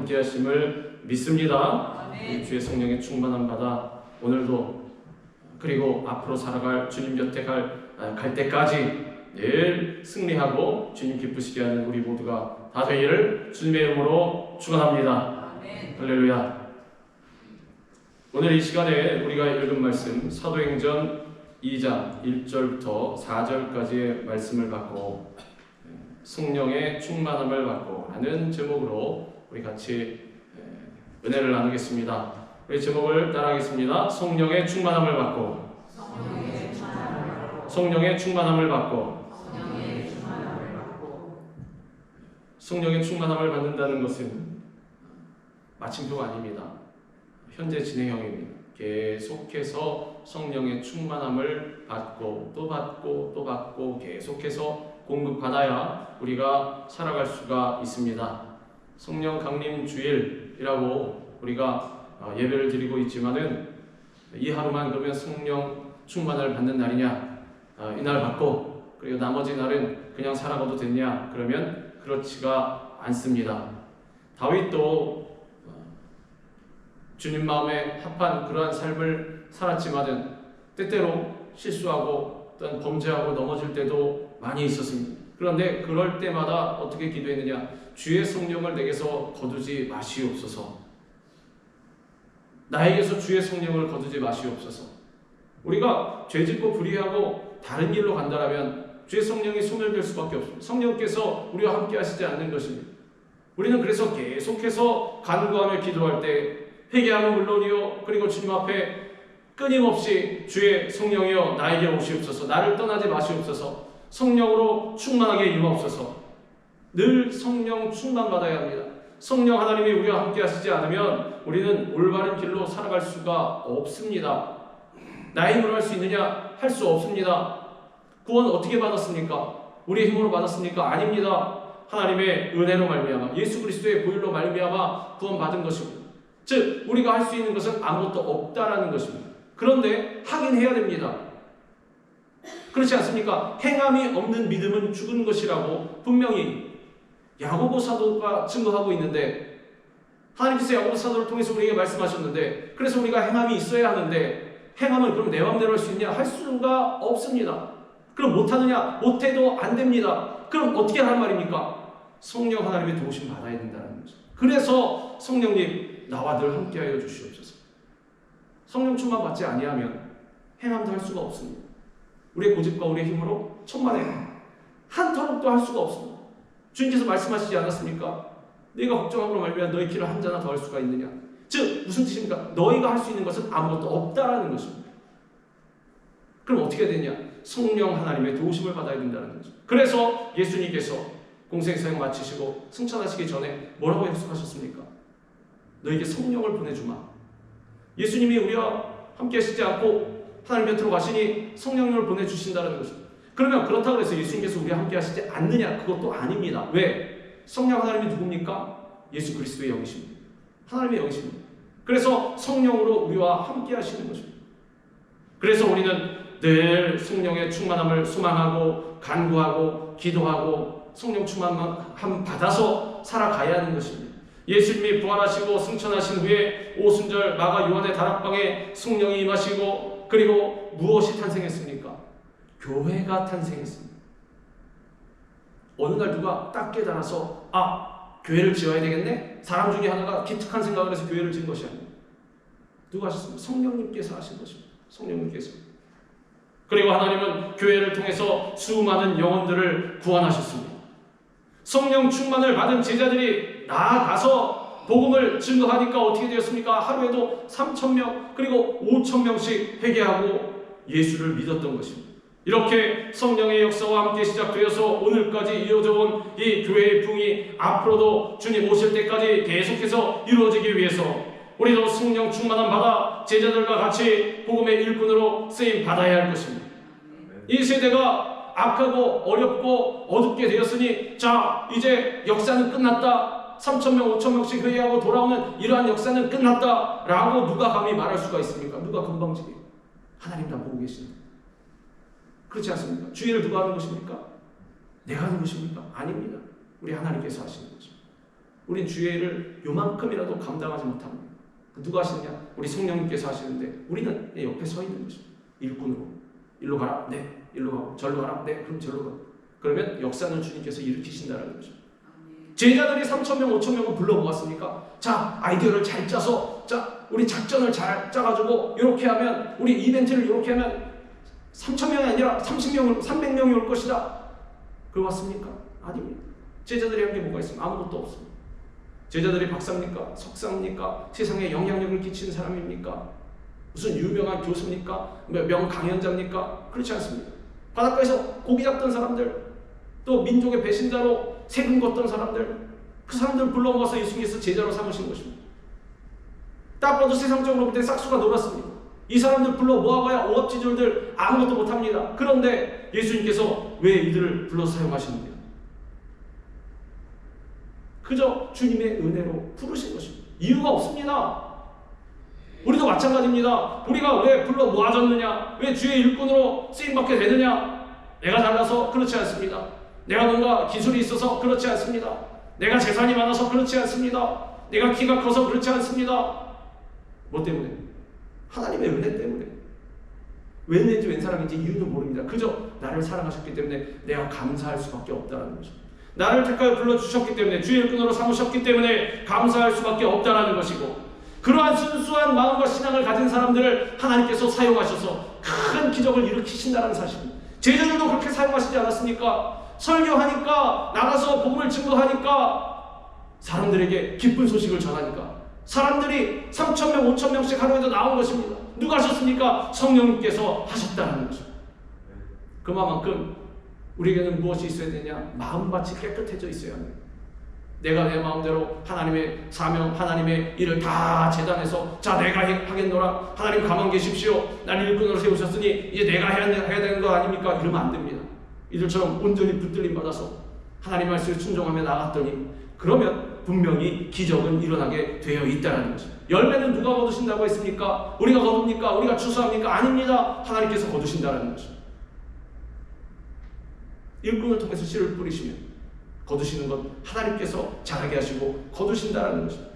함께 하심을 믿습니다. 주의 성령의 충만함 받아 오늘도 그리고 앞으로 살아갈 주님 곁에 갈 때까지 늘 승리하고 주님 기쁘시게 하는 우리 모두가 다 되기를 주님의 이름으로 축원합니다. 할렐루야. 오늘 이 시간에 우리가 읽은 말씀 사도행전 2장 1절부터 4절까지의 말씀을 받고 성령의 충만함을 받고 하는 제목으로 우리 같이 은혜를 나누겠습니다. 우리 제목을 따라하겠습니다. 성령의 충만함을 받고 성령의 충만함을 받고 성령의 충만함을 받는다는 것은 마침표가 아닙니다. 현재 진행형입니다. 계속해서 성령의 충만함을 받고 또 받고 또 받고 계속해서 공급받아야 우리가 살아갈 수가 있습니다. 성령 강림 주일이라고 우리가 예배를 드리고 있지만은 이 하루만 그러면 성령 충만을 받는 날이냐? 이날 받고 그리고 나머지 날은 그냥 살아가도 됐냐? 그러면 그렇지가 않습니다. 다윗도 주님 마음에 합한 그러한 삶을 살았지만은 때때로 실수하고 어떤 범죄하고 넘어질 때도 많이 있었습니다. 그런데 그럴 때마다 어떻게 기도했느냐? 주의 성령을 내게서 거두지 마시옵소서. 나에게서 주의 성령을 거두지 마시옵소서. 우리가 죄짓고 불의하고 다른 길로 간다면 주의 성령이 소멸될 수밖에 없습니다. 성령께서 우리와 함께 하시지 않는 것입니다. 우리는 그래서 계속해서 간구하며 기도할 때 회개하면 물론이요 그리고 주님 앞에 끊임없이 주의 성령이여 나에게 오시옵소서. 나를 떠나지 마시옵소서. 성령으로 충만하게 임하옵소서. 늘 성령 충만받아야 합니다. 성령 하나님이 우리와 함께 하시지 않으면 우리는 올바른 길로 살아갈 수가 없습니다. 나의 힘으로 할 수 있느냐? 할 수 없습니다. 구원 어떻게 받았습니까? 우리의 힘으로 받았습니까? 아닙니다. 하나님의 은혜로 말미암아 예수 그리스도의 보혈로 말미암아 구원받은 것입니다. 즉 우리가 할 수 있는 것은 아무것도 없다라는 것입니다. 그런데 하긴 해야 됩니다. 그렇지 않습니까? 행함이 없는 믿음은 죽은 것이라고 분명히 야고보 사도가 증거하고 있는데 하나님께서 야고보 사도를 통해서 우리에게 말씀하셨는데 그래서 우리가 행함이 있어야 하는데 행함은 그럼 내 마음대로 할 수 있냐? 할 수가 없습니다. 그럼 못하느냐? 못해도 안 됩니다. 그럼 어떻게 하란 말입니까? 성령 하나님의 도우심 받아야 된다는 거죠. 그래서 성령님 나와 늘 함께하여 주시옵소서. 성령 충만 받지 아니하면 행함도 할 수가 없습니다. 우리의 고집과 우리의 힘으로 천만에 한터록도 할 수가 없습니다. 주님께서 말씀하시지 않았습니까? 네가 걱정함으로 말미암아 너희 길을 한 자나 더 할 수가 있느냐? 즉 무슨 뜻입니까? 너희가 할 수 있는 것은 아무것도 없다라는 것입니다. 그럼 어떻게 되냐? 성령 하나님의 도우심을 받아야 된다는 거죠. 그래서 예수님께서 공생사역 마치시고 승천하시기 전에 뭐라고 약속하셨습니까? 너에게 성령을 보내주마. 예수님이 우리와 함께 하시지 않고 하나님 곁으로 가시니 성령을 보내주신다는 것입니다. 그러면 그렇다고 해서 예수님께서 우리와 함께 하시지 않느냐? 그것도 아닙니다. 왜? 성령 하나님이 누굽니까? 예수 그리스도의 영이십니다. 하나님의 영이십니다. 그래서 성령으로 우리와 함께 하시는 것입니다. 그래서 우리는 늘 성령의 충만함을 소망하고 간구하고 기도하고 성령 충만함 받아서 살아가야 하는 것입니다. 예수님이 부활하시고 승천하신 후에 오순절 마가 요한의 다락방에 성령이 임하시고 그리고 무엇이 탄생했습니까? 교회가 탄생했습니다. 어느 날 누가 딱 깨달아서 교회를 지어야 되겠네? 사람 중에 하나가 기특한 생각을 해서 교회를 지은 것이 아닙니다. 누가 하셨습니까? 성령님께서 하신 것입니다. 성령님께서. 그리고 하나님은 교회를 통해서 수많은 영혼들을 구원하셨습니다. 성령 충만을 받은 제자들이 나아가서 복음을 증거하니까 어떻게 되었습니까? 하루에도 3,000명 그리고 5,000명씩 회개하고 예수를 믿었던 것입니다. 이렇게 성령의 역사와 함께 시작되어서 오늘까지 이어져 온 이 교회의 부흥이 앞으로도 주님 오실 때까지 계속해서 이루어지기 위해서 우리도 성령 충만함 받아 제자들과 같이 복음의 일꾼으로 쓰임 받아야 할 것입니다. 이 세대가 악하고 어렵고 어둡게 되었으니 자 이제 역사는 끝났다, 3,000명 5,000명씩 회의하고 돌아오는 이러한 역사는 끝났다 라고 누가 감히 말할 수가 있습니까? 누가 건방지게? 하나님 다 보고 계십니다. 그렇지 않습니까? 주의를 누가 하는 것입니까? 내가 하는 것입니까? 아닙니다. 우리 하나님께서 하시는 것입니다. 우린 주의를 요만큼이라도 감당하지 못합니다. 누가 하시느냐? 우리 성령님께서 하시는데 우리는 옆에 서 있는 것입니다. 일꾼으로. 일로 가라. 네. 일로 가고 절로 가라. 네. 그럼 절로 가. 그러면 역사는 주님께서 일으키신다는 것입니다. 제자들이 3,000명, 5,000명을 불러모았으니까 자 아이디어를 잘 짜서 자 우리 작전을 잘 짜가지고 이렇게 하면 우리 이벤트를 이렇게 하면 3,000명이 아니라 30명, 300명이 올 것이다. 그거 맞습니까? 아닙니다. 제자들이 한 게 뭐가 있습니까? 아무것도 없습니다. 제자들이 박사입니까? 석사입니까? 세상에 영향력을 끼치는 사람입니까? 무슨 유명한 교수입니까? 명강연자입니까? 그렇지 않습니다. 바닷가에서 고기 잡던 사람들, 또 민족의 배신자로 세금 걷던 사람들, 그 사람들 불러모아서 예수님께서 제자로 삼으신 것입니다. 딱 봐도 세상적으로 볼 때 싹수가 놀았습니다. 이 사람들 불러 모아봐야 오합지졸들 아무것도 못합니다. 그런데 예수님께서 왜 이들을 불러 사용하시는데요? 그저 주님의 은혜로 부르신 것입니다. 이유가 없습니다. 우리도 마찬가지입니다. 우리가 왜 불러 모아졌느냐? 왜 주의 일꾼으로 쓰임받게 되느냐? 내가 잘나서 그렇지 않습니다. 내가 뭔가 기술이 있어서 그렇지 않습니다. 내가 재산이 많아서 그렇지 않습니다. 내가 키가 커서 그렇지 않습니다. 뭐 때문에? 하나님의 은혜 때문에. 왜 은혜인지 웬 사람인지 이유는 모릅니다. 그저 나를 사랑하셨기 때문에 내가 감사할 수밖에 없다는 것입니다. 나를 택하여 불러주셨기 때문에 주의 일꾼으로 삼으셨기 때문에 감사할 수밖에 없다는 것이고, 그러한 순수한 마음과 신앙을 가진 사람들을 하나님께서 사용하셔서 큰 기적을 일으키신다는 사실입니다. 제자들도 그렇게 사용하시지 않았습니까? 설교하니까, 나가서 복음을 증거하니까, 사람들에게 기쁜 소식을 전하니까 사람들이 3,000명, 5,000명씩 하루에도 나온 것입니다. 누가 하셨습니까? 성령님께서 하셨다는 것입니다. 그만큼 우리에게는 무엇이 있어야 되냐? 마음밭이 깨끗해져 있어야 합니다. 내가 내 마음대로 하나님의 사명, 하나님의 일을 다 재단해서 자 내가 하겠노라, 하나님 가만 계십시오, 나를 일꾼으로 세우셨으니 이제 내가 해야 되는 거 아닙니까? 이러면 안 됩니다. 이들처럼 온전히 붙들림 받아서 하나님 말씀에 순종하며 나갔더니 그러면 분명히 기적은 일어나게 되어 있다는 것입니다. 열매는 누가 거두신다고 했습니까? 우리가 거둡니까? 우리가 추수합니까? 아닙니다. 하나님께서 거두신다는 것입니다. 일꾼을 통해서 씨를 뿌리시면 거두시는 것 하나님께서 잘하게 하시고 거두신다는 것입니다.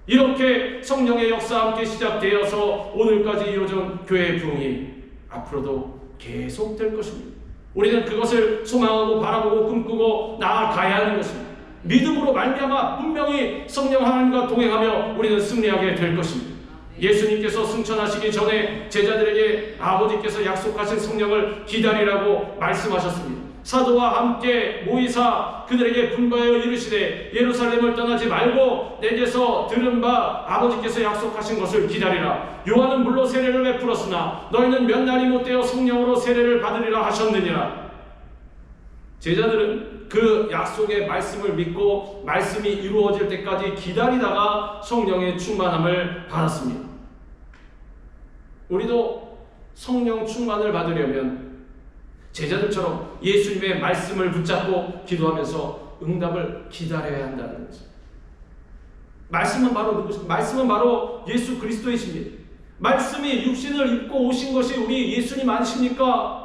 이렇게 성령의 역사와 함께 시작되어서 오늘까지 이루어진 교회의 부흥이 앞으로도 계속될 것입니다. 우리는 그것을 소망하고 바라보고 꿈꾸고 나아가야 하는 것입니다. 믿음으로 말미암아 분명히 성령 하나님과 동행하며 우리는 승리하게 될 것입니다. 예수님께서 승천하시기 전에 제자들에게 아버지께서 약속하신 성령을 기다리라고 말씀하셨습니다. 사도와 함께 모이사 그들에게 분부하여 이르시되 예루살렘을 떠나지 말고 내게서 들은 바 아버지께서 약속하신 것을 기다리라. 요한은 물로 세례를 베풀었으나 너희는 몇 날이 못되어 성령으로 세례를 받으리라 하셨느니라. 제자들은 그 약속의 말씀을 믿고 말씀이 이루어질 때까지 기다리다가 성령의 충만함을 받았습니다. 우리도 성령 충만을 받으려면 제자들처럼 예수님의 말씀을 붙잡고 기도하면서 응답을 기다려야 한다는 거죠. 말씀은 바로 누구십니까? 말씀은 바로 예수 그리스도이십니다. 말씀이 육신을 입고 오신 것이 우리 예수님 아니십니까?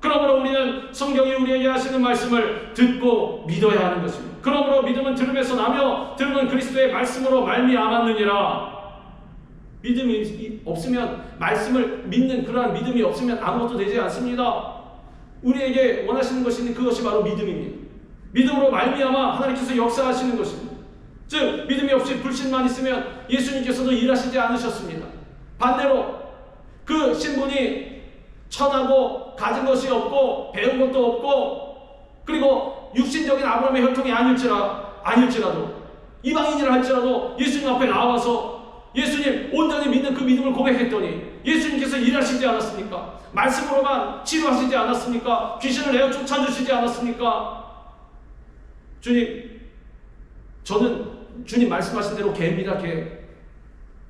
그러므로 우리는 성경이 우리에게 하시는 말씀을 듣고 믿어야 하는 것입니다. 그러므로 믿음은 들음에서 나며 들음은 그리스도의 말씀으로 말미암았느니라. 믿음이 없으면, 말씀을 믿는 그러한 믿음이 없으면 아무것도 되지 않습니다. 우리에게 원하시는 것이 그것이 바로 믿음입니다. 믿음으로 말미암아 하나님께서 역사하시는 것입니다. 즉 믿음이 없이 불신만 있으면 예수님께서도 일하시지 않으셨습니다. 반대로 그 신분이 천하고 가진 것이 없고 배운 것도 없고 그리고 육신적인 아브라함의 혈통이 아닐지라도 이방인이라 할지라도 예수님 앞에 나와서 예수님 온전히 믿는 그 믿음을 고백했더니 예수님께서 일하시지 않았습니까? 말씀으로만 치료하시지 않았습니까? 귀신을 내어 쫓아주시지 않았습니까? 주님, 저는 주님 말씀하신 대로 개입니다. 개.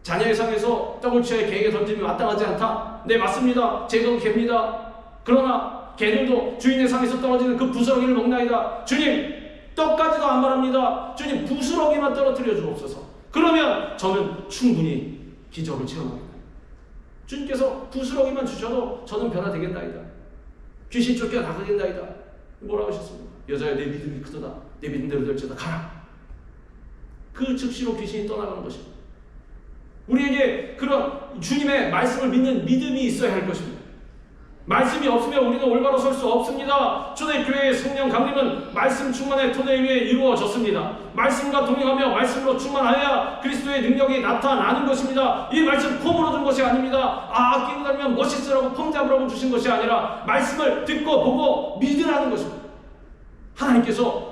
자녀의 상에서 떡을 취하여 개에게 던짐이 마땅하지 않다. 네, 맞습니다. 제가 개입니다. 그러나 개들도 주인의 상에서 떨어지는 그 부스러기를 먹나이다. 주님, 떡까지도 안 말합니다. 주님, 부스러기만 떨어뜨려 주옵소서. 그러면 저는 충분히 기적을 체험하겠다. 주님께서 부스러기만 주셔도 저는 변화되겠나이다. 귀신 쫓겨나가겠나이다. 뭐라고 하셨습니까? 여자야, 내 믿음이 크도다. 내 믿음대로 될지어다. 가라. 그 즉시로 귀신이 떠나가는 것입니다. 우리에게 그런 주님의 말씀을 믿는 믿음이 있어야 할 것입니다. 말씀이 없으면 우리는 올바로 설 수 없습니다. 초대교회의 성령 강림은 말씀 충만의 토대 위에 이루어졌습니다. 말씀과 동행하며 말씀으로 충만하여야 그리스도의 능력이 나타나는 것입니다. 이 말씀 폼으로 준 것이 아닙니다. 아끼고 다니면 멋있으라고 폼 잡으라고 주신 것이 아니라 말씀을 듣고 보고 믿으라는 것입니다. 하나님께서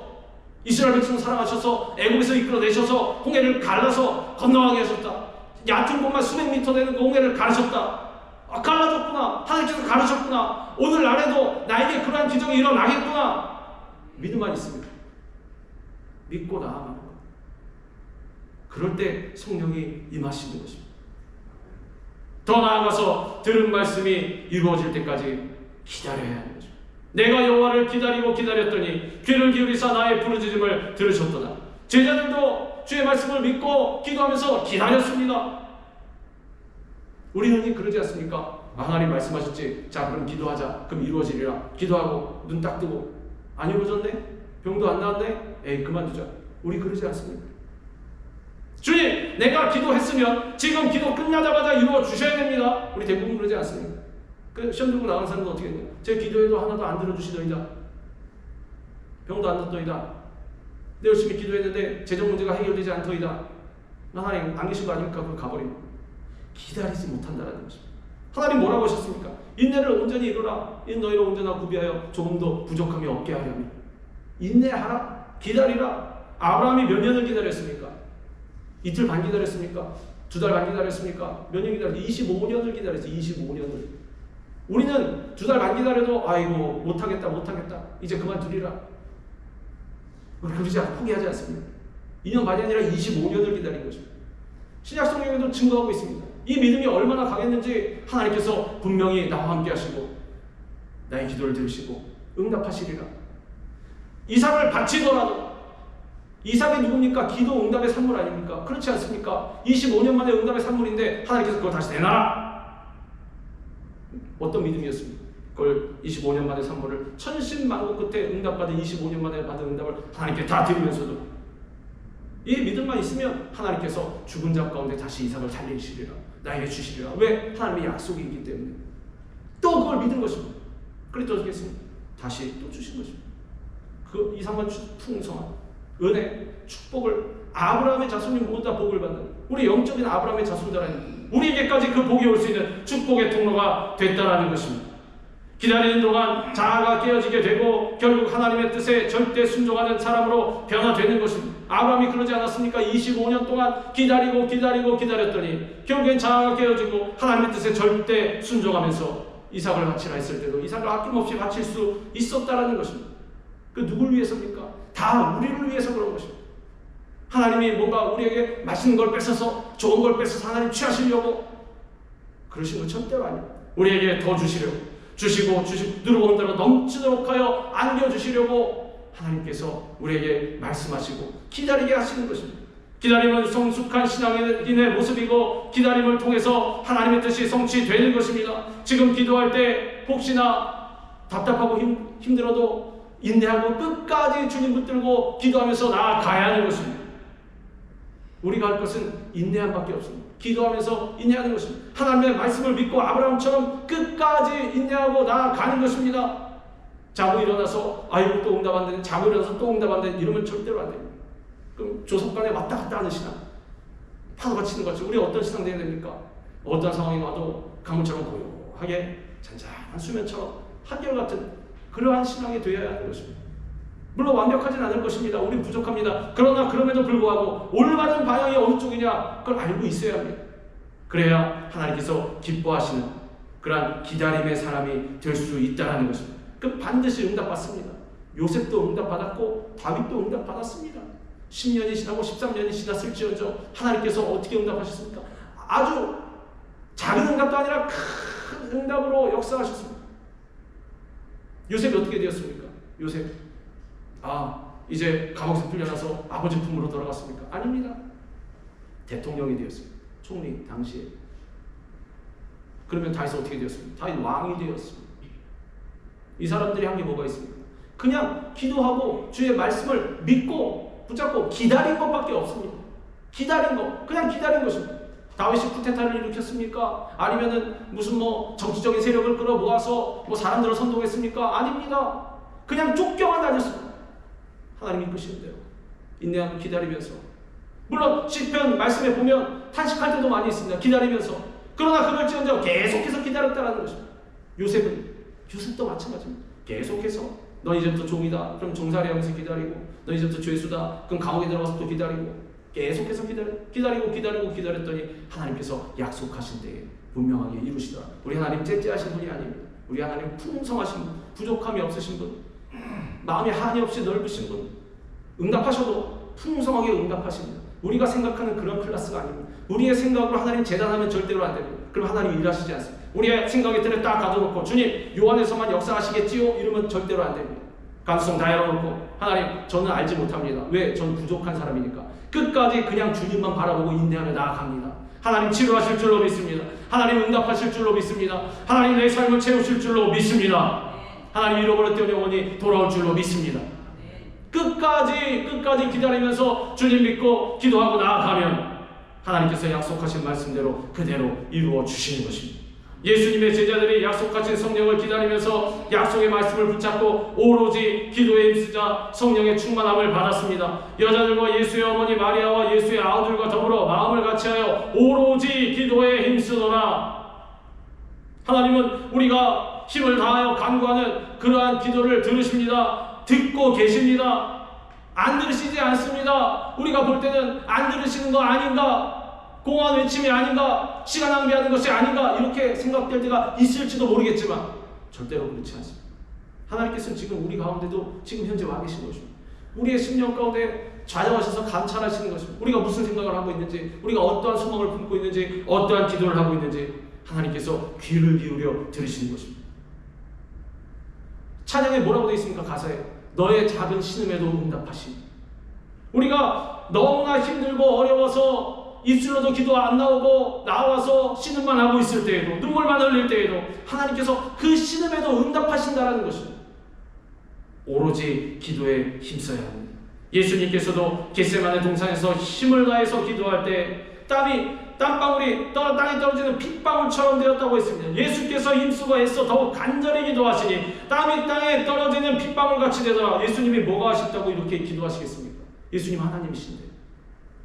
이스라엘 백성을 사랑하셔서 애굽에서 이끌어내셔서 홍해를 갈라서 건너가게 하셨다. 얕은 곳만 수백 미터 되는 그 홍해를 가르셨다. 갈라졌구나. 하나님께서 가르셨구나. 오늘 날에도 나에게 그러한 기적이 일어나겠구나. 믿음만 있습니다. 믿고 나아가는 것. 그럴 때 성령이 임하시는 것입니다. 더 나아가서 들은 말씀이 이루어질 때까지 기다려야 하는 것입니다. 내가 여호와를 기다리고 기다렸더니 귀를 기울이사 나의 부르짖음을 들으셨도다. 제자들도 주의 말씀을 믿고 기도하면서 기다렸습니다. 우리는 그러지 않습니까? 하나님 말씀하셨지. 자, 그럼 기도하자. 그럼 이루어지리라. 기도하고 눈 딱 뜨고 안 이루어졌네? 병도 안 나왔네? 에이, 그만두자. 우리 그러지 않습니까? 주님, 내가 기도했으면 지금 기도 끝나자마자 이루어 주셔야 됩니다. 우리 대부분 그러지 않습니까? 그 시험 들고 나온 사람도 어떻게 했냐? 제 기도해도 하나도 안 들어주시더이다. 병도 안 났더이다. 내 열심히 기도했는데 재정 문제가 해결되지 않더이다. 하나님 안 계신 거 아닙니까? 그럼 가버립니다. 기다리지 못한다는 것입니다. 하나님 뭐라고 하셨습니까? 인내를 온전히 이루라. 인 너희를 온전하 구비하여 조금도 부족함이 없게 하려 합니다. 인내하라. 기다리라. 아브라함이 몇 년을 기다렸습니까? 이틀 반 기다렸습니까? 2달 반 기다렸습니까? 몇 년 기다렸어요? 25년을 기다렸어요. 25년을. 우리는 2달 반 기다려도 아이고 못하겠다. 이제 그만두리라. 그러지 않고 포기하지 않습니다. 2년 반이 아니라 25년을 기다린 것입니다. 신약 성경에도 증거하고 있습니다. 이 믿음이 얼마나 강했는지 하나님께서 분명히 나와 함께 하시고 나의 기도를 들으시고 응답하시리라. 이삭을 바치더라도 이삭이 누굽니까? 기도 응답의 산물 아닙니까? 그렇지 않습니까? 25년 만에 응답의 산물인데 하나님께서 그걸 다시 내놔라. 어떤 믿음이었습니까? 그걸 25년 만에 산물을 천신만고 끝에 응답받은 25년 만에 받은 응답을 하나님께 다 드리면서도 이 믿음만 있으면 하나님께서 죽은 자 가운데 다시 이삭을 살리시리라. 나에게 주시리라. 왜? 하나님의 약속이 있기 때문에. 또 그걸 믿은 것입니다. 그랬더니 어떻게 했습니까? 다시 또 주신 것입니다. 그 이삭만 풍성한 은혜, 축복을 아브라함의 자손이 모두 다 복을 받는 우리 영적인 아브라함의 자손들아니 우리에게까지 그 복이 올 수 있는 축복의 통로가 됐다라는 것입니다. 기다리는 동안 자아가 깨어지게 되고 결국 하나님의 뜻에 절대 순종하는 사람으로 변화되는 것입니다. 아브라함이 그러지 않았습니까? 25년 동안 기다렸더니 결국엔 자아가 깨어지고 하나님의 뜻에 절대 순종하면서 이삭을 바치라 했을 때도 이삭을 아낌없이 바칠 수 있었다라는 것입니다. 그 누굴 위해서입니까? 다 우리를 위해서 그런 것입니다. 하나님이 뭔가 우리에게 맛있는 걸 뺏어서 좋은 걸 뺏어서 하나님 취하시려고 그러신 건 절대로 아닙니다. 우리에게 더 주시려고 주시고 들어온 대로 넘치도록 하여 안겨주시려고 하나님께서 우리에게 말씀하시고 기다리게 하시는 것입니다. 기다림은 성숙한 신앙인의 모습이고 기다림을 통해서 하나님의 뜻이 성취되는 것입니다. 지금 기도할 때 혹시나 답답하고 힘들어도 인내하고 끝까지 주님 붙들고 기도하면서 나아가야 하는 것입니다. 우리가 할 것은 인내함밖에 없습니다. 기도하면서 인내하는 것입니다. 하나님의 말씀을 믿고 아브라함처럼 끝까지 인내하고 나아가는 것입니다. 자고 일어나서 아이고 또 응답 안 되네. 자고 일어나서 또 응답 안 되네. 이러면 절대로 안 됩니다. 그럼 조석간에 왔다 갔다 하는 신앙. 파도가 치는 것이 우리 어떤 신앙 되어야 됩니까? 어떤 상황이 와도 강물처럼 고요하게 잔잔한 수면처럼 한결같은 그러한 신앙이 되어야 하는 것입니다. 물론 완벽하진 않을 것입니다. 우린 부족합니다. 그러나 그럼에도 불구하고 올바른 방향이 어느 쪽이냐 그걸 알고 있어야 합니다. 그래야 하나님께서 기뻐하시는 그러한 기다림의 사람이 될 수 있다는 것입니다. 그 반드시 응답받습니다. 요셉도 응답받았고 다윗도 응답받았습니다. 10년이 지나고 13년이 지났을지언정 하나님께서 어떻게 응답하셨습니까? 아주 작은 응답도 아니라 큰 응답으로 역사하셨습니다. 요셉이 어떻게 되었습니까? 요셉 이제 감옥에서 풀려나서 아버지 품으로 돌아갔습니까? 아닙니다. 대통령이 되었습니다. 총리 당시에. 그러면 다윗은 어떻게 되었습니까? 다윗 왕이 되었습니다. 이 사람들이 한 게 뭐가 있습니까? 그냥 기도하고 주의 말씀을 믿고 붙잡고 기다린 것밖에 없습니다. 기다린 것, 그냥 기다린 것입니다. 다윗이 쿠데타를 일으켰습니까? 아니면은 무슨 정치적인 세력을 끌어 모아서 사람들을 선동했습니까? 아닙니다. 그냥 쫓겨만 다녔습니다. 하나님이 이끄시는 대로 인내하고 기다리면서, 물론 시편 말씀에 보면 탄식할 때도 많이 있습니다. 기다리면서. 그러나 그럴지언정 계속해서 기다렸다는 것입니다. 요셉도 마찬가지입니다. 계속해서 너 이제부터 종이다. 그럼 종살이하면서 기다리고, 너 이제부터 죄수다. 그럼 감옥에 들어가서 또 기다리고, 계속해서 기다렸더니 하나님께서 약속하신 때에 분명하게 이루시더라. 우리 하나님 째째하신 분이 아닙니다. 우리 하나님 풍성하신 분, 부족함이 없으신 분, 마음이 한이 없이 넓으신 분, 응답하셔도 풍성하게 응답하십니다. 우리가 생각하는 그런 클래스가 아닙니다. 우리의 생각으로 하나님 재단하면 절대로 안 됩니다. 그럼 하나님 일하시지 않습니다. 우리의 생각의 틀에 딱 가둬놓고 주님 요한에서만 역사하시겠지요? 이러면 절대로 안 됩니다. 가능성 다 열어놓고 하나님 저는 알지 못합니다. 왜? 전 부족한 사람이니까. 끝까지 그냥 주님만 바라보고 인내하며 나아갑니다. 하나님 치료하실 줄로 믿습니다. 하나님 응답하실 줄로 믿습니다. 하나님 내 삶을 채우실 줄로 믿습니다. 하나님 잃어버렸던 영혼이 돌아올 줄로 믿습니다. 끝까지 기다리면서 주님 믿고 기도하고 나아가면 하나님께서 약속하신 말씀대로 그대로 이루어 주시는 것입니다. 예수님의 제자들이 약속하신 성령을 기다리면서 약속의 말씀을 붙잡고 오로지 기도에 힘쓰자 성령의 충만함을 받았습니다. 여자들과 예수의 어머니 마리아와 예수의 아우들과 더불어 마음을 같이하여 오로지 기도에 힘쓰더라. 하나님은 우리가 힘을 다하여 간구하는 그러한 기도를 들으십니다. 듣고 계십니다. 안 들으시지 않습니다. 우리가 볼 때는 안 들으시는 거 아닌가, 공허한 외침이 아닌가, 시간 낭비하는 것이 아닌가 이렇게 생각될 때가 있을지도 모르겠지만 절대로 그렇지 않습니다. 하나님께서는 지금 우리 가운데도 지금 현재 와 계신 것입니다. 우리의 심령 가운데 좌정하셔서 감찰하시는 것입니다. 우리가 무슨 생각을 하고 있는지, 우리가 어떠한 소망을 품고 있는지, 어떠한 기도를 하고 있는지 하나님께서 귀를 기울여 들으시는 것입니다. 찬양에 뭐라고 되어 있습니까? 가사에 너의 작은 신음에도 응답하시니. 우리가 너무나 힘들고 어려워서 입술로도 기도 안 나오고 나와서 신음만 하고 있을 때에도, 눈물만 흘릴 때에도 하나님께서 그 신음에도 응답하신다라는 것입니다. 오로지 기도에 힘써야 합니다. 예수님께서도 겟세마네 동산에서 힘을 다해서 기도할 때 땀방울이 땅에 떨어지는 핏방울처럼 되었다고 했습니다. 예수께서 힘쓰고 애써 더욱 간절히 기도하시니 땀이 땅에 떨어지는 핏방울같이 되더라. 예수님이 뭐가 하셨다고 이렇게 기도하시겠습니까? 예수님 하나님이신데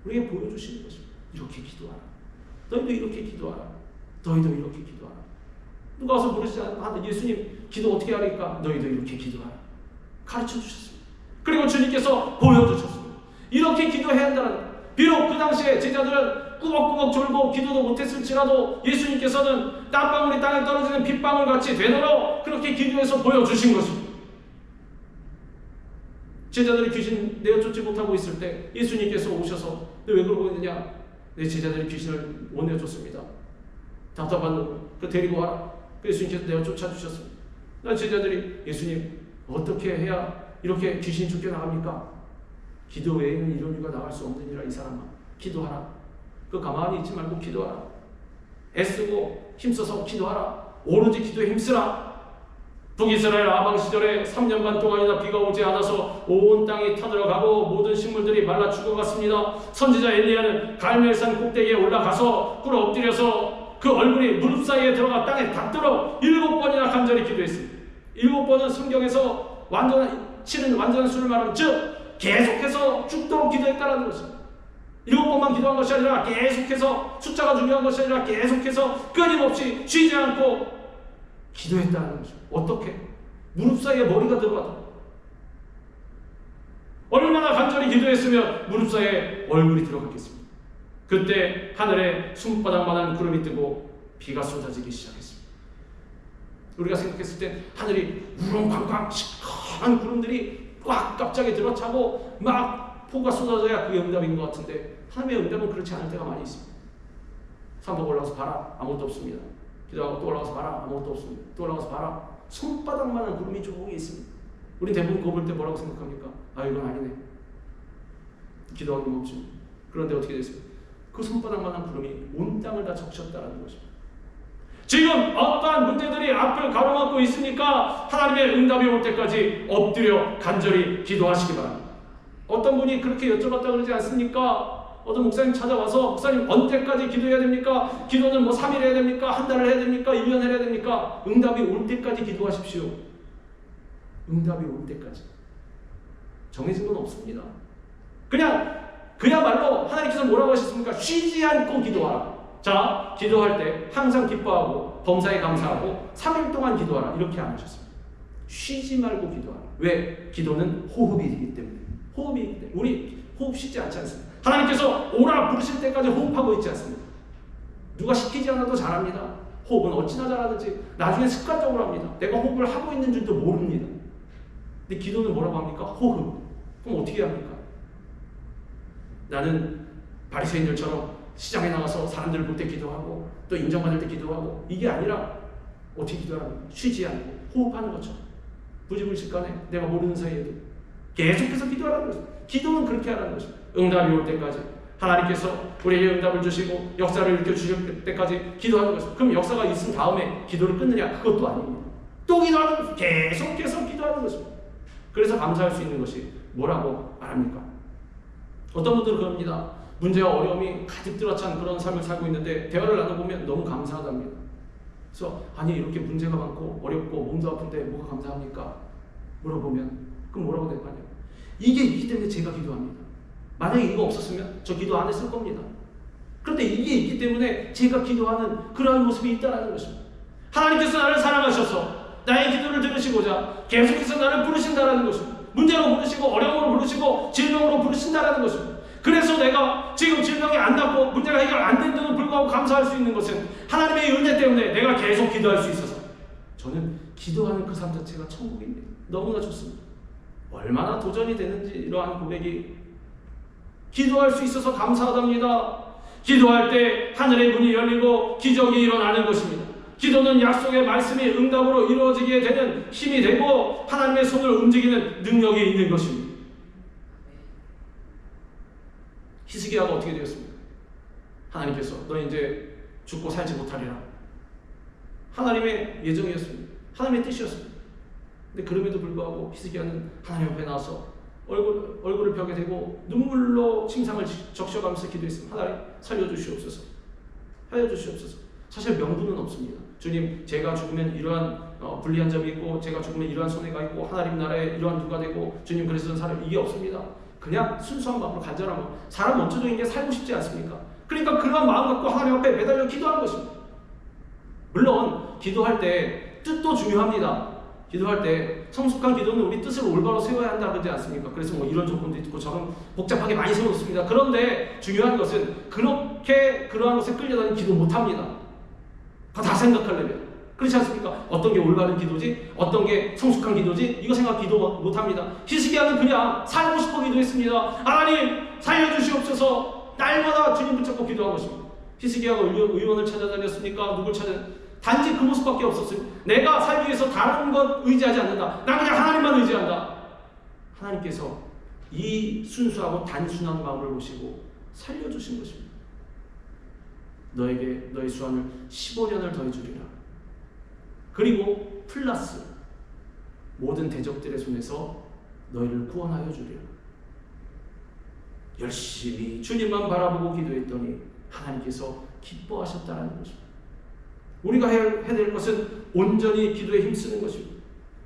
우리에게 보여주시는 것입니다. 이렇게 기도하라. 너희도 이렇게 기도하라. 너희도 이렇게 기도하라. 누가 와서 물으시지 않아. 예수님 기도 어떻게 하니까? 너희도 이렇게 기도하라. 가르쳐 주셨습니다. 그리고 주님께서 보여주셨습니다. 이렇게 기도해야 한다는 거예요. 비록 그 당시에 제자들은 꾸벅꾸벅 졸고 기도도 못했을지라도 예수님께서는 땀방울이 땅에 떨어지는 핏방울같이 되도록 그렇게 기도해서 보여주신 것입니다. 제자들이 귀신 내어쫓지 못하고 있을 때 예수님께서 오셔서 너 왜 그러고 있느냐? 내 제자들이 귀신을 못 내어쫓습니다. 답답한 놈을 데리고 와라. 예수님께서 내어쫓아 주셨습니다. 난 제자들이 예수님 어떻게 해야 이렇게 귀신이 쫓겨나갑니까? 기도 외에는 이런 이유가 나갈 수 없느니라. 이 사람아 기도하라. 그 가만히 있지 말고 기도하라. 애쓰고 힘써서 기도하라. 오로지 기도에 힘쓰라. 북이스라엘 아방 시절에 3년 반 동안이나 비가 오지 않아서 온 땅이 타들어가고 모든 식물들이 말라 죽어갔습니다. 선지자 엘리야는 갈멜산 꼭대기에 올라가서 꿇어 엎드려서 그 얼굴이 무릎 사이에 들어가 땅에 닿도록 7번이나 간절히 기도했습니다. 7번은 성경에서 완전한 수를 말하면 즉 계속해서 죽도록 기도했다는 것입니다. 7번만 기도한 것이 아니라 계속해서, 숫자가 중요한 것이 아니라 계속해서 끊임없이 쉬지 않고 기도했다는 것입니다. 어떻게? 무릎 사이에 머리가 들어가다. 얼마나 간절히 기도했으면 무릎 사이에 얼굴이 들어갔겠습니까? 그때 하늘에 손바닥만한 구름이 뜨고 비가 쏟아지기 시작했습니다. 우리가 생각했을 때 하늘이 우렁광광 시커먼 구름들이 꽉 갑자기 들어차고 막 폭우가 쏟아져야 그게 응답인 것 같은데 하나님의 응답은 그렇지 않을 때가 많이 있습니다. 산복 올라가서 봐라, 아무것도 없습니다. 기도하고 또 올라가서 봐라, 아무것도 없습니다. 또 올라가서 봐라, 손바닥만한 구름이 조용히 있습니다. 우리 대부분 그거 볼 때 뭐라고 생각합니까? 아, 이건 아니네. 기도하기 멈춥니다. 그런데 어떻게 됐습니까? 그 손바닥만한 구름이 온 땅을 다 적셨다라는 것입니다. 지금 어떠한 문제들이 앞을 가로막고 있으니까 하나님의 응답이 올 때까지 엎드려 간절히 기도하시기 바랍니다. 어떤 분이 그렇게 여쭤봤다 그러지 않습니까? 어떤 목사님 찾아와서 목사님 언제까지 기도해야 됩니까? 기도는 뭐 3일 해야 됩니까? 한 달을 해야 됩니까? 1년 해야 됩니까? 응답이 올 때까지 기도하십시오. 응답이 올 때까지. 정해진 건 없습니다. 그야말로 하나님께서 뭐라고 하셨습니까? 쉬지 않고 기도하라. 자, 기도할 때 항상 기뻐하고 범사에 감사하고 3일 동안 기도하라. 이렇게 안 하셨습니다. 쉬지 말고 기도하라. 왜? 기도는 호흡이기 때문에. 호흡이기 때문에. 우리 호흡 쉬지 않지 않습니다. 하나님께서 오라 부르실 때까지 호흡하고 있지 않습니다. 누가 시키지 않아도 잘합니다. 호흡은 어찌나 잘하는지 나중에 습관적으로 합니다. 내가 호흡을 하고 있는 줄도 모릅니다. 근데 기도는 뭐라고 합니까? 호흡. 그럼 어떻게 합니까? 나는 바리새인들처럼 시장에 나가서 사람들을 볼 때 기도하고 또 인정받을 때 기도하고 이게 아니라 어떻게 기도하랍니까? 쉬지 않고 호흡하는 것처럼 부지불식간에 내가 모르는 사이에도 계속해서 기도하라는 것입니다. 기도는 그렇게 하라는 것입니다. 응답이 올 때까지 하나님께서 우리에게 응답을 주시고 역사를 일으켜주실 때까지 기도하는 것입니다. 그럼 역사가 있은 다음에 기도를 끊느냐? 그것도 아닙니다. 또 기도하는 것입니다. 계속해서 기도하는 것입니다. 그래서 감사할 수 있는 것이 뭐라고 말합니까? 어떤 분들은 그럽니다. 문제와 어려움이 가득 들어찬 그런 삶을 살고 있는데 대화를 나눠보면 너무 감사하답니다. 그래서 아니 이렇게 문제가 많고 어렵고 몸도 아픈데 뭐가 감사합니까? 물어보면 그럼 뭐라고 될까요? 이게 있기 때문에 제가 기도합니다. 만약에 이거 없었으면 저 기도 안 했을 겁니다. 그런데 이게 있기 때문에 제가 기도하는 그러한 모습이 있다는 것입니다. 하나님께서 나를 사랑하셔서 나의 기도를 들으시고자 계속해서 나를 부르신다는 것입니다. 문제로 부르시고 어려움으로 부르시고 질병으로 부르신다는 것입니다. 그래서 내가 지금 질병이 안 낫고 문제가 해결 안 된데도 불구하고 감사할 수 있는 것은 하나님의 은혜 때문에 내가 계속 기도할 수 있어서 저는 기도하는 그 삶 자체가 천국입니다. 너무나 좋습니다. 얼마나 도전이 되는지 이러한 고백이 기도할 수 있어서 감사하답니다. 기도할 때 하늘의 문이 열리고 기적이 일어나는 것입니다. 기도는 약속의 말씀이 응답으로 이루어지게 되는 힘이 되고 하나님의 손을 움직이는 능력이 있는 것입니다. 히스기야가 어떻게 되었습니까? 하나님께서 너 이제 죽고 살지 못하리라. 하나님의 예정이었습니다. 하나님의 뜻이었습니다. 근데 그럼에도 불구하고 히스기야는 하나님 앞에 나와서 얼굴을 벽에 대고 눈물로 침상을 적셔가면서 기도했습니다. 하나님 살려주시옵소서. 살려주시옵소서. 사실 명분은 없습니다. 주님, 제가 죽으면 이러한 불리한 점이 있고 제가 죽으면 이러한 손해가 있고 하나님 나라에 이러한 누가 되고 주님 그래서 사람 이게 없습니다. 그냥 순수한 마음으로 간절한 마음. 사람 원초적인 게 살고 싶지 않습니까? 그러니까 그러한 마음 갖고 하나님 앞에 매달려 기도하는 것입니다. 물론 기도할 때 뜻도 중요합니다. 기도할 때 성숙한 기도는 우리 뜻을 올바로 세워야 한다 그러지 않습니까? 그래서 뭐 이런 조건도 있고 저런 복잡하게 많이 세워놓습니다. 그런데 중요한 것은 그렇게 그러한 것에 끌려다니는 기도 못합니다. 다 생각하려면. 그렇지 않습니까? 어떤 게 올바른 기도지? 어떤 게 성숙한 기도지? 이거 생각 기도 못합니다. 히스기야는 그냥 살고 싶어 기도했습니다. 하나님 살려주시옵소서. 날마다 주님 붙잡고 기도한 것입니다. 히스기야가 의원을 찾아다녔습니까? 누굴 단지 그 모습밖에 없었어요. 내가 살기 위해서 다른 것 의지하지 않는다. 나 그냥 하나님만 의지한다. 하나님께서 이 순수하고 단순한 마음을 보시고 살려주신 것입니다. 너에게 너의 수완을 15년을 더해주리라. 그리고 플러스 모든 대적들의 손에서 너희를 구원하여 주리라. 열심히 주님만 바라보고 기도했더니 하나님께서 기뻐하셨다는 것입니다. 우리가 해야 될 것은 온전히 기도에 힘쓰는 것입니다.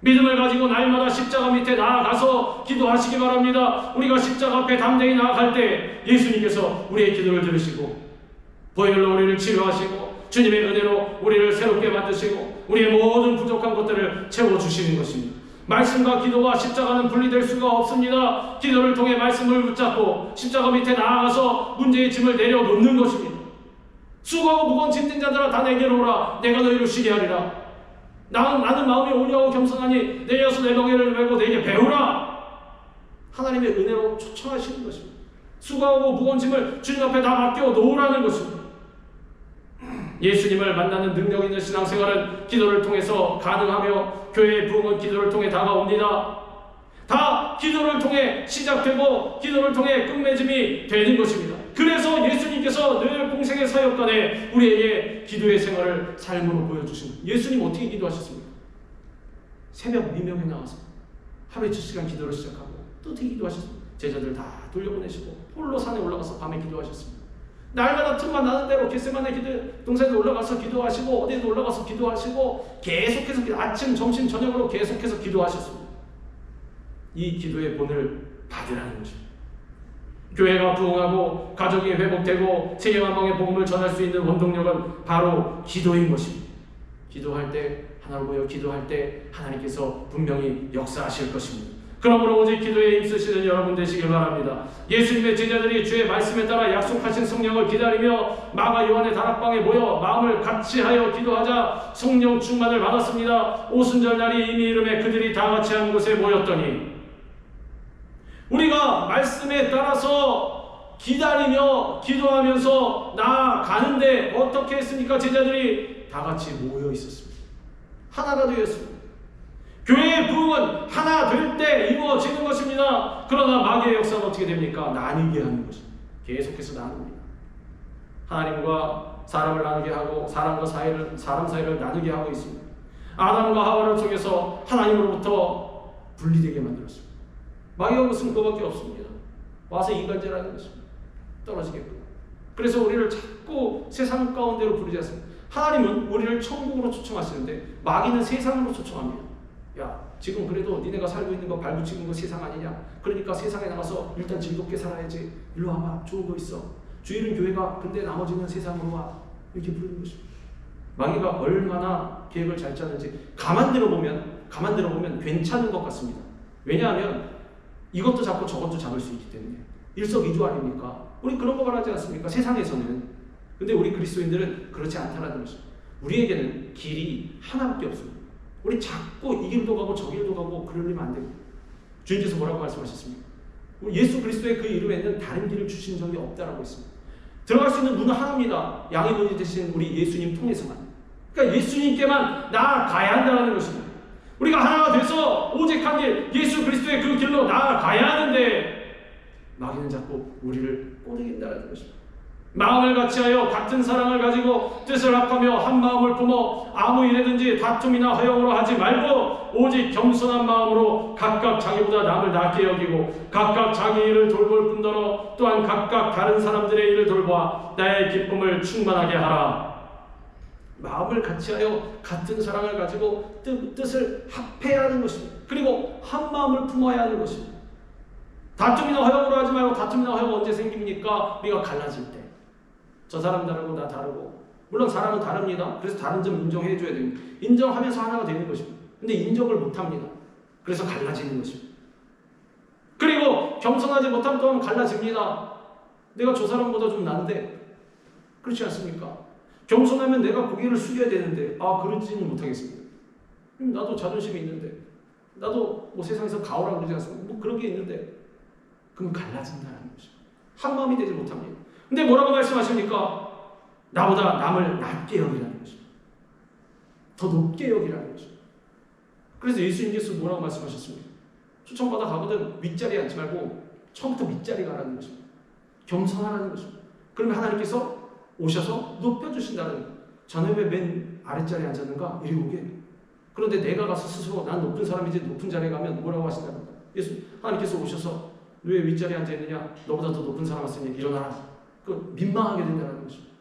믿음을 가지고 날마다 십자가 밑에 나아가서 기도하시기 바랍니다. 우리가 십자가 앞에 담대히 나아갈 때 예수님께서 우리의 기도를 들으시고 보혈로 우리를 치료하시고 주님의 은혜로 우리를 새롭게 만드시고 우리의 모든 부족한 것들을 채워주시는 것입니다. 말씀과 기도와 십자가는 분리될 수가 없습니다. 기도를 통해 말씀을 붙잡고 십자가 밑에 나아가서 문제의 짐을 내려놓는 것입니다. 수고하고 무거운 짐진 자들아 다 내게로 오라. 내가 너희를 쉬게 하리라. 나는 마음이 온유하고 겸손하니 내려서 내 멍에를 메고 내게 배우라. 하나님의 은혜로 초청하시는 것입니다. 수고하고 무거운 짐을 주님 앞에 다 맡겨 놓으라는 것입니다. 예수님을 만나는 능력 있는 신앙생활은 기도를 통해서 가능하며 교회의 부흥은 기도를 통해 다가옵니다. 다 기도를 통해 시작되고 기도를 통해 끝맺음이 되는 것입니다. 그래서 예수님께서 늘 공생의 사역간에 우리에게 기도의 생활을 삶으로 보여주십니다. 예수님 어떻게 기도하셨습니까? 새벽 미명에 나와서 하루에 7시간 기도를 시작하고 또 어떻게 기도하셨습니까? 제자들 다 돌려보내시고 홀로 산에 올라가서 밤에 기도하셨습니다. 날마다 틈만 나는 대로 겟세마네 기도 동산에 올라가서 기도하시고 어디에도 올라가서 기도하시고 계속해서 아침, 점심, 저녁으로 계속해서 기도하셨습니다. 이 기도의 본을 받으라는 것입니다. 교회가 부흥하고 가족이 회복되고 세계만방의 복음을 전할 수 있는 원동력은 바로 기도인 것입니다. 기도할 때 하나로 모여 기도할 때 하나님께서 분명히 역사하실 것입니다. 그러므로 오직 기도에 힘쓰시는 여러분 되시길 바랍니다. 예수님의 제자들이 주의 말씀에 따라 약속하신 성령을 기다리며 마가 요한의 다락방에 모여 마음을 같이하여 기도하자 성령 충만을 받았습니다. 오순절 날이 이미 이름에 그들이 다 같이 한 곳에 모였더니 우리가 말씀에 따라서 기다리며 기도하면서 나아가는데 어떻게 했습니까? 제자들이 다 같이 모여 있었습니다. 하나가 되었습니다. 교회의 부흥은 하나 될 때 이루어지는 것입니다. 그러나 마귀의 역사는 어떻게 됩니까? 나뉘게 하는 것입니다. 계속해서 나눕니다. 하나님과 사람을 나누게 하고 사람 사이를 나누게 하고 있습니다. 아담과 하와를 통해서 하나님으로부터 분리되게 만들었습니다. 마귀가 무슨 그거밖에 없습니다. 와서 이간질하는 것입니다. 떨어지게끔. 그래서 우리를 자꾸 세상 가운데로 부르지 않습니다. 하나님은 우리를 천국으로 초청하시는데 마귀는 세상으로 초청합니다. 야, 지금 그래도 니네가 살고 있는 거 발붙이는 거 세상 아니냐? 그러니까 세상에 나가서 일단 즐겁게 살아야지. 일로 와봐. 좋은 거 있어. 주일은 교회가, 근데 나머지는 세상으로 와. 이렇게 부르는 것입니다. 마귀가 얼마나 계획을 잘 짜는지 가만 들어보면 괜찮은 것 같습니다. 왜냐하면 이것도 잡고 저것도 잡을 수 있기 때문에 일석이조 아닙니까? 우리 그런 거 말하지 않습니까? 세상에서는. 근데 우리 그리스도인들은 그렇지 않다는 것입니다. 우리에게는 길이 하나밖에 없습니다. 우리 자꾸 이 길도 가고 저 길도 가고 그러려면 안 됩니다. 주님께서 뭐라고 말씀하셨습니까? 예수 그리스도의 그 이름에는 다른 길을 주신 적이 없다라고 했습니다. 들어갈 수 있는 문은 하나입니다. 양의 문이 되신 우리 예수님 통해서만. 그러니까 예수님께만 나아가야 한다는 것입니다. 우리가 하나가 돼서 오직 한 길, 예수 그리스도의 그 길로 나아가야 하는데 마귀는 자꾸 우리를 꼬드긴다는 것입니다. 마음을 같이하여 같은 사랑을 가지고 뜻을 합하며 한 마음을 품어 아무 일에든지 다툼이나 허영으로 하지 말고 오직 겸손한 마음으로 각각 자기보다 남을 낫게 여기고 각각 자기 일을 돌볼 뿐더러 또한 각각 다른 사람들의 일을 돌보아 나의 기쁨을 충만하게 하라. 마음을 같이하여 같은 사랑을 가지고 뜻을 합해야 하는 것입니다. 그리고 한 마음을 품어야 하는 것입니다. 다툼이나 허영으로 하지 말고 다툼이나 허영 언제 생깁니까? 우리가 갈라질 때. 저 사람 다르고 나 다르고. 물론 사람은 다릅니다. 그래서 다른 점 인정해 줘야 됩니다. 인정하면서 하나가 되는 것입니다. 근데 인정을 못합니다. 그래서 갈라지는 것입니다. 그리고 겸손하지 못하면 또한 갈라집니다. 내가 저 사람보다 좀 난데 그렇지 않습니까? 겸손하면 내가 고개를 숙여야 되는데 그러지는 못하겠습니다. 나도 자존심이 있는데 나도 뭐 세상에서 가오라 그러지 않습니까? 뭐 그런 게 있는데 그럼 갈라진다는 것입니다. 한 마음이 되지 못합니다. 근데 뭐라고 말씀하십니까? 나보다 남을 낮게 여기라는 것입니다. 더 높게 여기라는 것입니다. 그래서 예수님께서 뭐라고 말씀하셨습니까? 초청받아 가거든 윗자리에 앉지 말고 처음부터 밑자리 가라는 것입니다. 겸손하라는 것입니다. 그러면 하나님께서 오셔서 높여주신다는 거예요. 자네 왜 맨 아랫자리에 앉았는가? 이리 오게. 그런데 내가 가서 스스로 난 높은 사람이지 높은 자리에 가면 뭐라고 하신다는 거예요? 하나님께서 오셔서 왜 윗자리에 앉아있느냐? 너보다 더 높은 사람 왔으니 일어나라. 그 민망하게 된다는 것입니다.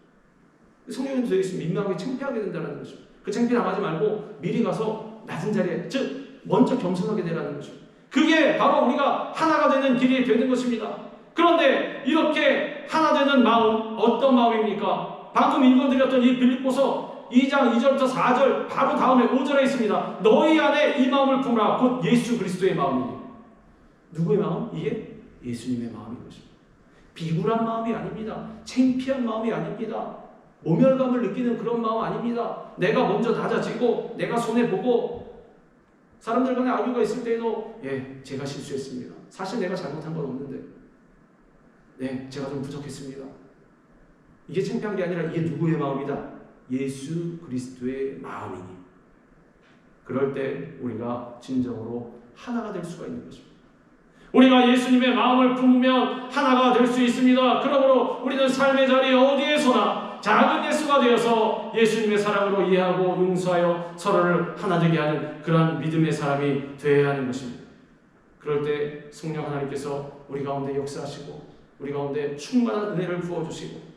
성령님도 되어 있으면 민망하게 창피하게 된다는 것입니다. 그 창피 당하지 말고 미리 가서 낮은 자리에 즉 먼저 겸손하게 되라는 것입니다. 그게 바로 우리가 하나가 되는 길이 되는 것입니다. 그런데 이렇게 하나 되는 마음 어떤 마음입니까? 방금 읽어드렸던 이 빌립보서 2장 2절부터 4절 바로 다음에 5절에 있습니다. 너희 안에 이 마음을 품으라. 곧 예수 그리스도의 마음이니. 누구의 마음? 이게 예수님의 마음인 것입니다. 비굴한 마음이 아닙니다. 창피한 마음이 아닙니다. 모멸감을 느끼는 그런 마음 아닙니다. 내가 먼저 낮아지고 내가 손해보고 사람들 간에 악유가 있을 때에도 제가 실수했습니다. 사실 내가 잘못한 건 없는데 제가 좀 부족했습니다. 이게 창피한 게 아니라 이게 누구의 마음이다? 예수 그리스도의 마음이니. 그럴 때 우리가 진정으로 하나가 될 수가 있는 것입니다. 우리가 예수님의 마음을 품으면 하나가 될 수 있습니다. 그러므로 우리는 삶의 자리에 어디에서나 작은 예수가 되어서 예수님의 사랑으로 이해하고 용서하여 서로를 하나 되게 하는 그러한 믿음의 사람이 되어야 하는 것입니다. 그럴 때 성령 하나님께서 우리 가운데 역사하시고 우리 가운데 충만한 은혜를 부어주시고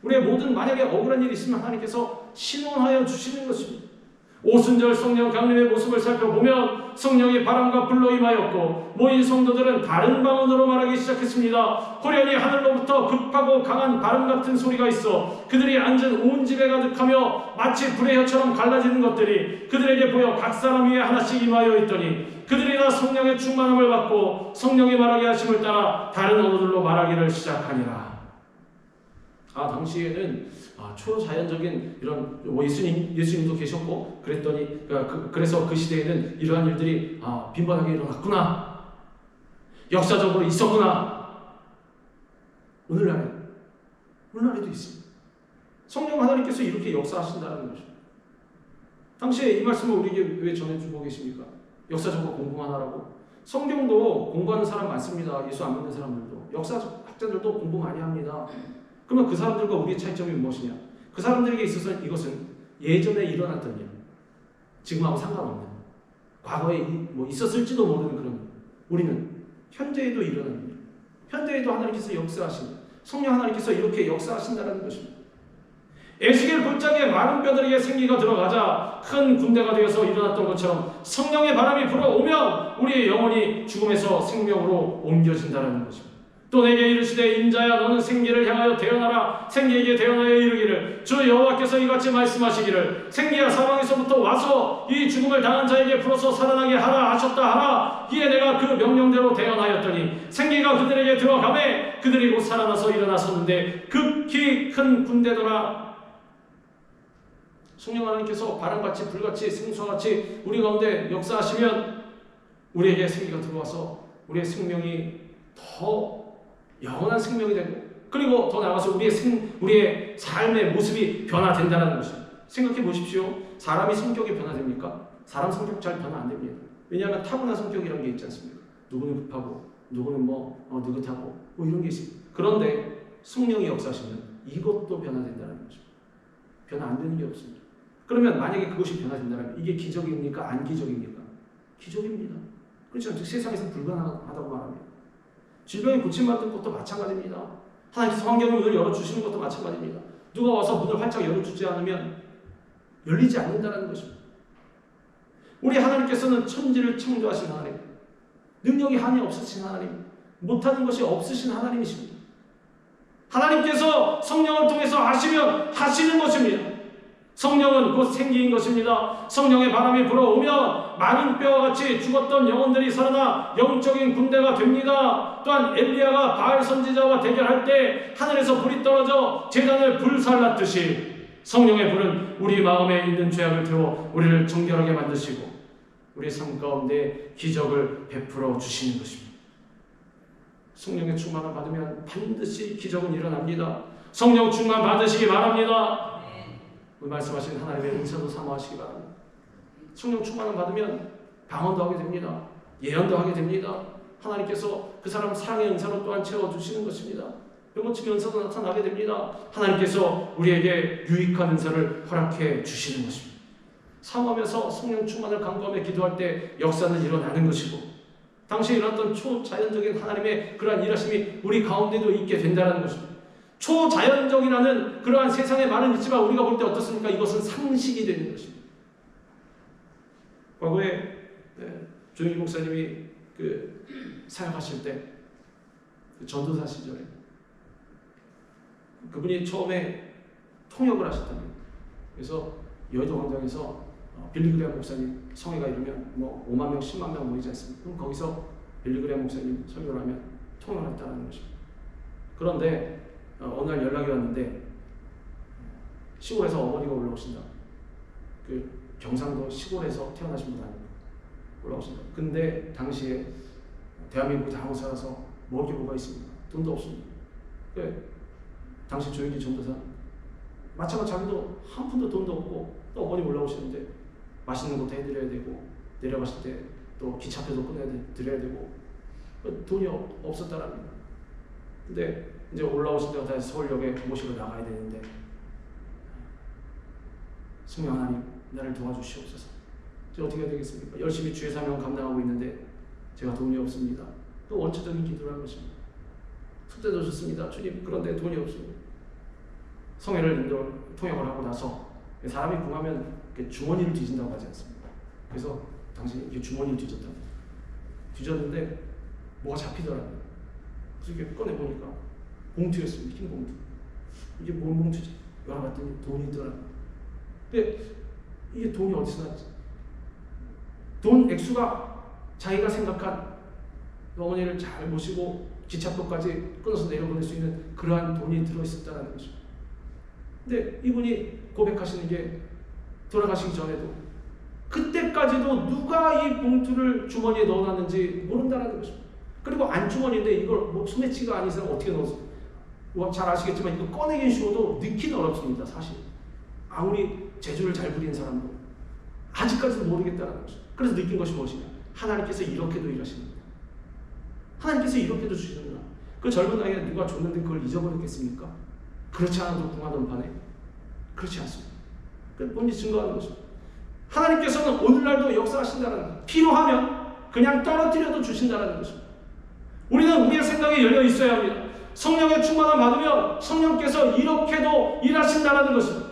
우리의 모든 만약에 억울한 일이 있으면 하나님께서 신원하여 주시는 것입니다. 오순절 성령 강림의 모습을 살펴보면 성령이 바람과 불로 임하였고 모인 성도들은 다른 방언으로 말하기 시작했습니다. 호련히 하늘로부터 급하고 강한 바람 같은 소리가 있어 그들이 앉은 온 집에 가득하며 마치 불의 혀처럼 갈라지는 것들이 그들에게 보여 각 사람 위에 하나씩 임하여 있더니 그들이 다 성령의 충만함을 받고 성령이 말하게 하심을 따라 다른 언어들로 말하기를 시작하니라. 당시에는 초자연적인 이런 예수님도 계셨고 그랬더니 그래서 그 시대에는 이러한 일들이 빈번하게 일어났구나. 역사적으로 있었구나. 오늘날에도 있습니다. 성령 하나님께서 이렇게 역사하신다는 것입니다. 당시에 이 말씀을 우리에게 왜 전해주고 계십니까? 역사적으로 공부하라고. 성경도 공부하는 사람 많습니다. 예수 안 믿는 사람들도. 역사적 학자들도 공부 많이 합니다. 그러면 그 사람들과 우리의 차이점이 무엇이냐? 그 사람들에게 있어서 이것은 예전에 일어났던 일, 지금하고 상관없는, 과거에 있었을지도 모르는 그런 일. 우리는 현재에도 일어나는 일, 현재에도 하나님께서 역사하신, 성령 하나님께서 이렇게 역사하신다는 것입니다. 에스겔 골짜기에 많은 뼈들에게 생기가 들어가자 큰 군대가 되어서 일어났던 것처럼 성령의 바람이 불어오면 우리의 영혼이 죽음에서 생명으로 옮겨진다는 것입니다. 또 내게 이르시되 인자야 너는 생기를 향하여 대언하라. 생기에게 대언하여 이르기를 주 여호와께서 이같이 말씀하시기를 생기야 사방에서부터 와서 이 죽음을 당한 자에게 풀어서 살아나게 하라 하셨다 하라. 이에 내가 그 명령대로 대언하였더니 생기가 그들에게 들어가매 그들이 곧 살아나서 일어나섰는데 극히 큰 군대더라. 성령 하나님께서 바람같이 불같이 생수같이 우리 가운데 역사하시면 우리에게 생기가 들어와서 우리의 생명이 더 영원한 생명이 되고 그리고 더 나아가서 우리의 삶의 모습이 변화된다는 것입니다. 생각해 보십시오. 사람이 성격이 변화됩니까? 사람 성격 잘 변화 안 됩니다. 왜냐하면 타고난 성격이라는 게 있지 않습니까? 누구는 급하고 누구는 느긋하고 이런 게 있습니다. 그런데 성령이 역사하시면 이것도 변화된다는 것입니다. 변화 안 되는 게 없습니다. 그러면 만약에 그것이 변화된다면 이게 기적입니까? 안 기적입니까? 기적입니다. 그렇죠? 즉 세상에서 불가능하다고 말합니다. 질병이 고침받는 것도 마찬가지입니다. 하나님께서 환경의 문을 열어주시는 것도 마찬가지입니다. 누가 와서 문을 활짝 열어주지 않으면 열리지 않는다는 것입니다. 우리 하나님께서는 천지를 창조하신 하나님, 능력이 한이 없으신 하나님, 못하는 것이 없으신 하나님이십니다. 하나님께서 성령을 통해서 하시면 하시는 것입니다. 성령은 곧 생기인 것입니다. 성령의 바람이 불어오면 마른 뼈와 같이 죽었던 영혼들이 살아나 영적인 군대가 됩니다. 또한 엘리야가 바알 선지자와 대결할 때 하늘에서 불이 떨어져 제단을 불살랐듯이 성령의 불은 우리 마음에 있는 죄악을 태워 우리를 정결하게 만드시고 우리의 삶 가운데 기적을 베풀어 주시는 것입니다. 성령의 충만을 받으면 반드시 기적은 일어납니다. 성령 충만 받으시기 바랍니다. 말씀하신 하나님의 은사도 사모하시기 바랍니다. 성령 충만을 받으면 방언도 하게 됩니다. 예언도 하게 됩니다. 하나님께서 그 사람 사랑의 은사로 또한 채워주시는 것입니다. 병고침의 은사도 나타나게 됩니다. 하나님께서 우리에게 유익한 은사를 허락해 주시는 것입니다. 사모하면서 성령 충만을 간구하며 기도할 때 역사는 일어나는 것이고 당시에 일어났던 초자연적인 하나님의 그러한 일하심이 우리 가운데도 있게 된다는 것입니다. 초자연적이라는 그러한 세상에 많은 있지만 우리가 볼 때 어떻습니까? 이것은 상식이 되는 것입니다. 과거에 조영기 목사님이 사역하실 때 전도사 시절에 그분이 처음에 통역을 하셨답니다. 그래서 여의도 광장에서 빌리그레암 목사님 성회가 이르면 뭐 5만 명, 10만 명 모이지 않습니까? 그럼 거기서 빌리그레암 목사님 설교를 하면 통역을 했다는 것입니다. 그런데 어느 날 연락이 왔는데 시골에서 어머니가 올라오신다. 그 경상도 시골에서 태어나신 분 아니고 올라오신다. 근데 당시에 대한민국 다 살아서 먹을 게 뭐가 있습니까? 돈도 없습니다. 당시 조영기 전도사 마찬가지 자기도 한 푼도 돈도 없고 또 어머니 올라오시는데 맛있는 것도 해드려야 되고 내려가실 때 또 기차표도 꺼내드려야 되고 돈이 없었다랍니다. 근데 이제 올라오실 때가 다시 서울역에 모시고 나가야 되는데 성령 하나님 나를 도와주시옵소서. 제가 어떻게 해야 되겠습니까? 열심히 주의 사명 감당하고 있는데 제가 돈이 없습니다. 또 원초적인 기도를 한 것입니다. 숙제도 좋습니다. 주님 그런데 돈이 없습니다. 성회를 통역을 하고 나서 사람이 궁하면 주머니를 뒤진다고 하지 않습니까? 그래서 당시 이게 주머니를 뒤졌다. 뒤졌는데 뭐가 잡히더라고요. 그래서 이게 꺼내보니까 봉투였습니다. 흰 봉투. 이게 뭔 봉투지? 열어봤더니 돈이 있더라고요. 근데 이게 돈이 어디서 났지? 돈 액수가 자기가 생각한 어머니를 잘 모시고 기차표까지 끊어서 내려보낼 수 있는 그러한 돈이 들어있었다는 것입니다. 근데 이분이 고백하시는 게 돌아가시기 전에도 그때까지도 누가 이 봉투를 주머니에 넣어놨는지 모른다는 것입니다. 그리고 안주머니인데 이걸 뭐 소매치가 아닌 이상 어떻게 넣었어? 잘 아시겠지만 이거 꺼내긴 쉬워도 넣기는 어렵습니다. 사실 아무리 재주를 잘 부리는 사람도 아직까지도 모르겠다는 것이죠. 그래서 느낀 것이 무엇이냐? 하나님께서 이렇게도 일하십니다. 하나님께서 이렇게도 주시는구나. 그 젊은 나이에 누가 줬는데 그걸 잊어버렸겠습니까? 그렇지 않아도 궁하던 판에 그렇지 않습니다. 그 본인이 증거하는 것입니다. 하나님께서는 오늘날도 역사하신다는 것. 필요하면 그냥 떨어뜨려도 주신다는 것입니다. 우리는 우리의 생각에 열려 있어야 합니다. 성령의 충만함 받으면 성령께서 이렇게도 일하신다는 것입니다.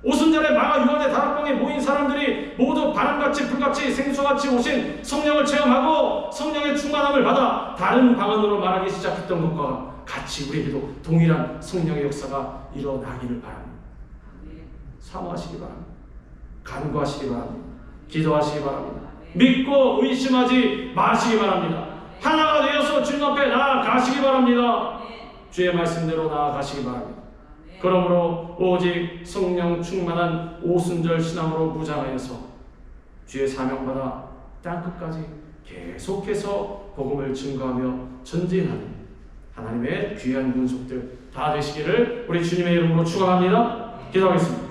오순절에 마가 유한의 다락방에 모인 사람들이 모두 바람같이 불같이 생수같이 오신 성령을 체험하고 성령의 충만함을 받아 다른 방언으로 말하기 시작했던 것과 같이 우리에게도 동일한 성령의 역사가 일어나기를 바랍니다. 사모하시기 바랍니다. 간구하시기 바랍니다. 기도하시기 바랍니다. 믿고 의심하지 마시기 바랍니다. 하나가 되어서 주님 앞에 나아가시기 바랍니다. 주의 말씀대로 나아가시기 바랍니다. 그러므로 오직 성령 충만한 오순절 신앙으로 무장하여서 주의 사명받아 땅끝까지 계속해서 복음을 증거하며 전진하는 하나님의 귀한 군속들 다 되시기를 우리 주님의 이름으로 축원합니다. 기도하겠습니다.